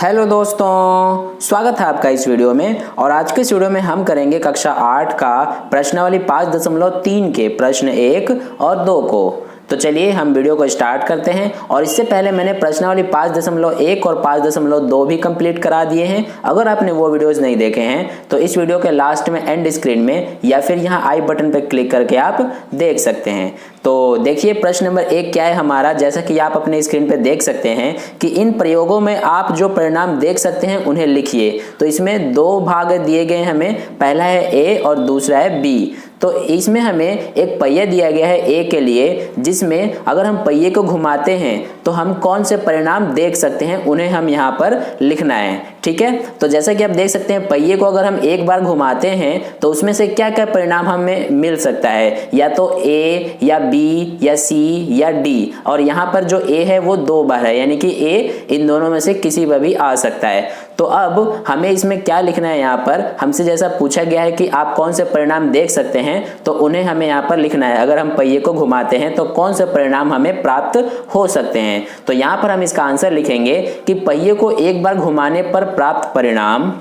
Hello दोस्तों, स्वागत है आपका इस वीडियो में। और आज के इस वीडियो में हम करेंगे कक्षा 8 का प्रश्नावली 5.3 के प्रश्न 1 और 2 को। तो चलिए हम वीडियो को स्टार्ट करते हैं। और इससे पहले मैंने प्रश्नावली 5.1 और 5.2 भी कंप्लीट करा दिए हैं। अगर आपने वो वीडियोस नहीं देखे हैं तो इस वीडियो के लास्ट में एंड स्क्रीन में या फिर यहाँ आई बटन पर क्लिक करके आप देख सकते हैं। तो देखिए प्रश्न नंबर 1 क्या है हमारा। जैसा कि आप अपने स्क्रीन पे देख सकते हैं कि इन प्रयोगों में आप जो परिणाम देख सकते हैं उन्हें लिखिए। तो इसमें दो भाग दिए गए हैं हमें, पहला है ए और दूसरा है बी। तो इसमें हमें एक पहिया दिया गया है ए के लिए, जिसमें अगर हम पहिए को घुमाते हैं तो हम कौन से परिणाम देख सकते हैं उन्हें हम यहाँ पर लिखना है। ठीक है, तो जैसा कि आप देख सकते हैं पहिए को अगर हम एक बार घुमाते हैं तो उसमें से क्या क्या परिणाम हमें मिल सकता है, या तो ए या बी या सी या डी। और यहाँ पर जो ए है वो 2 बार है, यानी कि ए इन दोनों में से किसी पर भी आ सकता है। तो अब हमें इसमें क्या लिखना है, यहाँ पर हमसे जैसा पूछा गया है कि आप कौन से परिणाम देख सकते हैं तो उन्हें हमें यहाँ पर लिखना है। अगर हम पहिए को घुमाते हैं तो कौन से परिणाम हमें प्राप्त हो सकते हैं। तो यहाँ पर हम इसका आंसर लिखेंगे कि पहिए को एक बार घुमाने पर प्राप्त परिणाम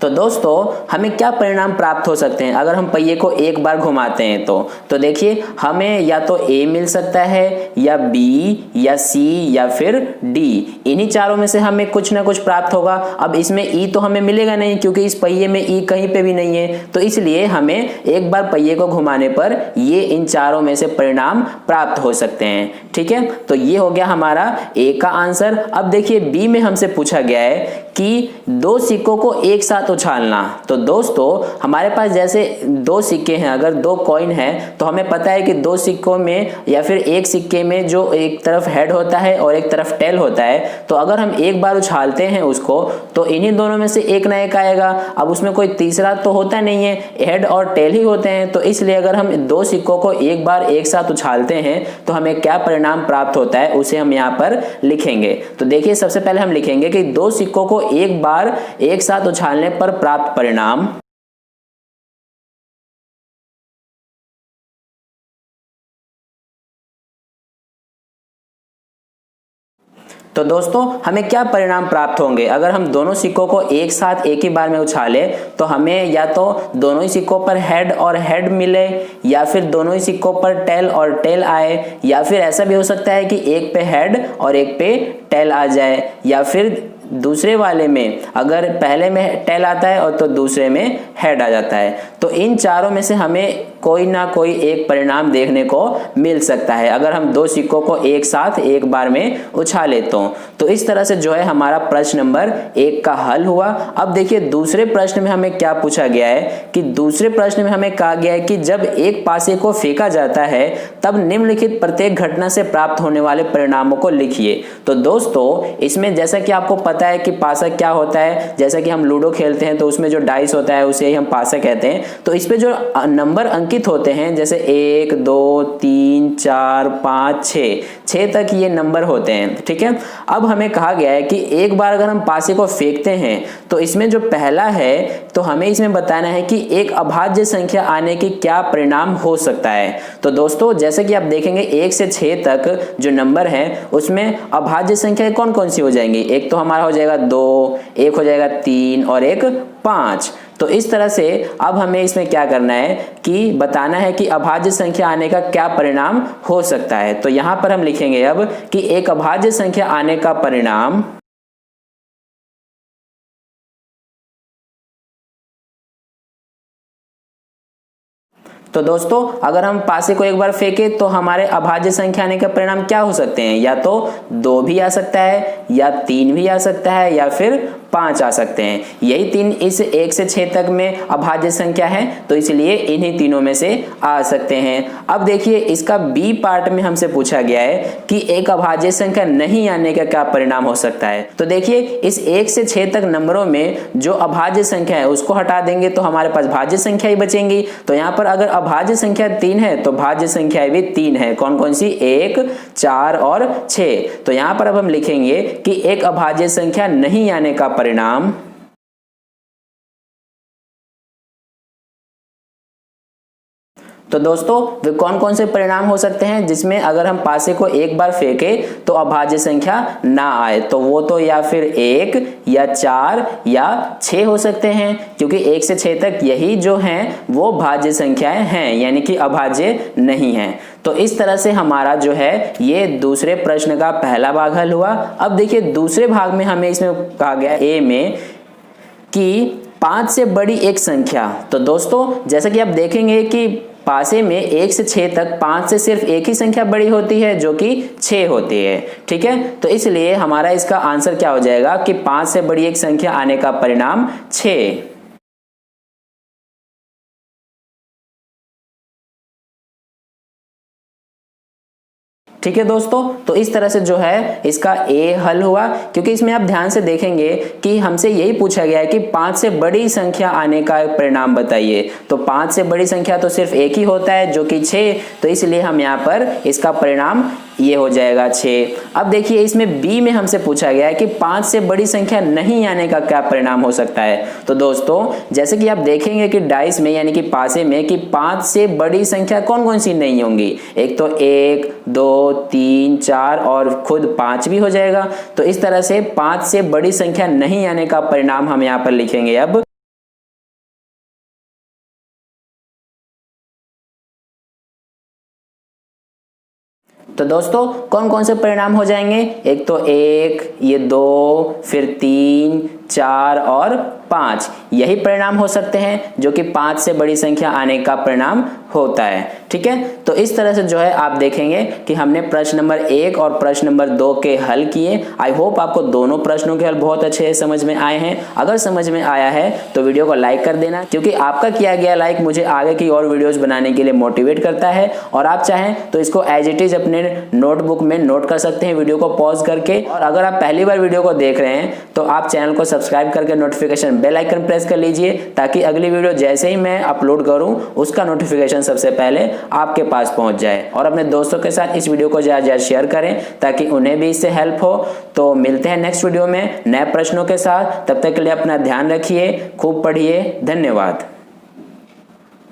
तो दोस्तों हमें क्या परिणाम प्राप्त हो सकते हैं अगर हम पहिए को एक बार घुमाते हैं तो देखिए हमें या तो ए मिल सकता है या बी या सी या फिर डी। इन्हीं चारों में से हमें कुछ ना कुछ प्राप्त होगा। अब इसमें ई तो हमें मिलेगा नहीं क्योंकि इस पहिए में ई कहीं पे भी नहीं है। तो इसलिए हमें एक बार पहिए को घुमाने पर ये इन चारों में से परिणाम प्राप्त हो सकते हैं। ठीक है, तो ये हो गया हमारा ए का आंसर। अब देखिए बी में हमसे पूछा गया है कि 2 सिक्कों को एक साथ उछालना। तो दोस्तों हमारे पास जैसे 2 सिक्के हैं, अगर 2 कॉइन है तो हमें पता है कि 2 सिक्कों में या फिर एक सिक्के में जो एक तरफ हेड होता है और एक तरफ टेल होता है। तो अगर हम एक बार उछालते हैं उसको तो इन्हीं दोनों में से एक ना एक आएगा। अब उसमें कोई तीसरा तो होता नहीं है, हेड और टेल ही होते हैं। तो इसलिए अगर हम 2 सिक्कों को एक बार एक साथ उछालते हैं तो हमें क्या परिणाम प्राप्त होता है उसे हम यहाँ पर लिखेंगे। तो देखिए सबसे पहले हम लिखेंगे कि 2 सिक्कों को एक बार एक साथ उछालने पर प्राप्त परिणाम तो दोस्तों हमें क्या परिणाम प्राप्त होंगे अगर हम दोनों सिक्कों को एक साथ एक ही बार में उछालें। तो हमें या तो दोनों ही सिक्कों पर हेड और हेड मिले, या फिर दोनों ही सिक्कों पर टेल और टेल आए, या फिर ऐसा भी हो सकता है कि एक पे हेड और एक पे टेल आ जाए, या फिर दूसरे वाले में अगर पहले में टेल आता है और तो दूसरे में हेड आ जाता है। तो इन चारों में से हमें कोई ना कोई एक परिणाम देखने को मिल सकता है अगर हम 2 सिक्कों को एक साथ एक बार में उछाले तो इस तरह से जो है हमारा प्रश्न नंबर 1 का हल हुआ। अब देखिए दूसरे प्रश्न में हमें क्या पूछा गया है कि दूसरे प्रश्न में हमें कहा गया है कि जब एक पासे को फेंका जाता है तब निम्नलिखित प्रत्येक घटना से प्राप्त होने वाले परिणामों को लिखिए। तो दोस्तों इसमें जैसा कि आपको पता है कि पासा क्या होता है, जैसा कि हम लूडो खेलते हैं तो उसमें जो डाइस होता है उसे ही हम पासा कहते हैं। तो इस पे जो नंबर अंकित होते हैं जैसे 1 2 3 4 5 6 तक ये नंबर होते हैं। ठीक है, अब हमें कहा गया है कि एक बार अगर हम पासे को फेंकते हैं तो इसमें जो पहला है तो हमें इसमें बताना है कि एक अभाज्य संख्या आने की क्या परिणाम हो सकता है। तो दोस्तों जैसे कि आप देखेंगे 1 से 6 तक जो नंबर है उसमें अभाज्य संख्या कौन कौन सी हो जाएंगी। एक तो हमारा हो जाएगा 2, एक हो जाएगा 3 और एक 5। तो इस तरह से अब हमें इसमें क्या करना है कि बताना है कि अभाज्य संख्या आने का क्या परिणाम हो सकता है। तो यहां पर हम लिखेंगे अब कि एक अभाज्य संख्या आने का परिणाम तो दोस्तों अगर हम पासे को एक बार फेंके तो हमारे अभाज्य संख्या आने का परिणाम क्या हो सकते हैं, या तो 2 भी आ सकता है, या 3 भी आ सकता है, या फिर 5 आ सकते हैं। यही 3 इस 1 से 6 तक में अभाज्य संख्या है तो इसलिए इन्हीं तीनों में से आ सकते हैं। अब देखिए इसका बी पार्ट में हमसे पूछा गया है कि एक अभाज्य संख्या नहीं आने का क्या परिणाम हो सकता है। तो देखिए इस 1 से 6 तक नंबरों में जो अभाज्य संख्या है उसको हटा देंगे तो हमारे पास भाज्य संख्या ही बचेंगी। तो यहाँ पर अगर अभाज्य संख्या 3 है तो भाज्य संख्या भी 3 है। कौन कौन सी, 1 4 और 6। तो यहाँ पर अब हम लिखेंगे कि एक अभाज्य संख्या नहीं आने का परिणाम तो दोस्तों वे कौन कौन से परिणाम हो सकते हैं जिसमें अगर हम पासे को एक बार फेंके तो अभाज्य संख्या ना आए? तो वो तो या फिर 1 या 4 या 6 हो सकते हैं, क्योंकि 1 से 6 तक यही जो हैं वो भाज्य संख्याएं हैं, यानी कि अभाज्य नहीं हैं। तो इस तरह से हमारा जो है ये दूसरे प्रश्न का पहला भाग हल हुआ। अब देखिए दूसरे भाग में हमें इसमें कहा गया ए में कि 5 से बड़ी एक संख्या। तो दोस्तों जैसा कि आप देखेंगे कि पासे में 1 से 6 तक 5 से सिर्फ एक ही संख्या बड़ी होती है जो कि 6 होती है, ठीक है। तो इसलिए हमारा इसका आंसर क्या हो जाएगा कि 5 से बड़ी एक संख्या आने का परिणाम 6। ठीक है दोस्तों, तो इस तरह से जो है इसका ए हल हुआ, क्योंकि इसमें आप ध्यान से देखेंगे कि हमसे यही पूछा गया है कि 5 से बड़ी संख्या आने का परिणाम बताइए। तो 5 से बड़ी संख्या तो सिर्फ एक ही होता है जो कि 6, तो इसलिए हम यहाँ पर इसका परिणाम ये हो जाएगा 6। अब देखिए इसमें बी में हमसे पूछा गया है कि 5 से बड़ी संख्या नहीं आने का क्या परिणाम हो सकता है। तो दोस्तों जैसे कि आप देखेंगे कि डाइस में यानी कि पासे में कि 5 से बड़ी संख्या कौन कौन सी नहीं होंगी, एक तो 1 2 3 4 और खुद 5 भी हो जाएगा। तो इस तरह से 5 से बड़ी संख्या नहीं आने का परिणाम हम यहाँ पर लिखेंगे। अब तो दोस्तों कौन कौन से परिणाम हो जाएंगे, एक तो 1, ये 2, फिर 3 4 और 5, यही परिणाम हो सकते हैं जो कि 5 से बड़ी संख्या आने का परिणाम होता है। ठीक है, तो इस तरह से जो है आप देखेंगे कि हमने प्रश्न नंबर 1 और प्रश्न नंबर 2 के हल किए। आई होप आपको दोनों प्रश्नों के हल बहुत अच्छे से समझ में आए हैं। अगर समझ में आया है तो वीडियो को लाइक कर देना, क्योंकि आपका किया गया लाइक मुझे आगे की और वीडियोस बनाने के लिए मोटिवेट करता है। और आप चाहें तो इसको एज इट इज अपने नोटबुक में नोट कर सकते हैं वीडियो को पॉज करके। और अगर आप पहली बार वीडियो को देख रहे हैं तो आप चैनल को सब्सक्राइब करके नोटिफिकेशन बेल आइकन प्रेस कर लीजिए, ताकि अगली वीडियो जैसे ही मैं अपलोड करूं उसका नोटिफिकेशन सबसे पहले आपके पास पहुंच जाए। और अपने दोस्तों के साथ इस वीडियो को ज़्यादा शेयर करें ताकि उन्हें भी इससे हेल्प हो। तो मिलते हैं नेक्स्ट वीडियो में नए प्रश्नों के साथ। तब तक के लिए अपना ध्यान रखिए, खूब पढ़िए। धन्यवाद।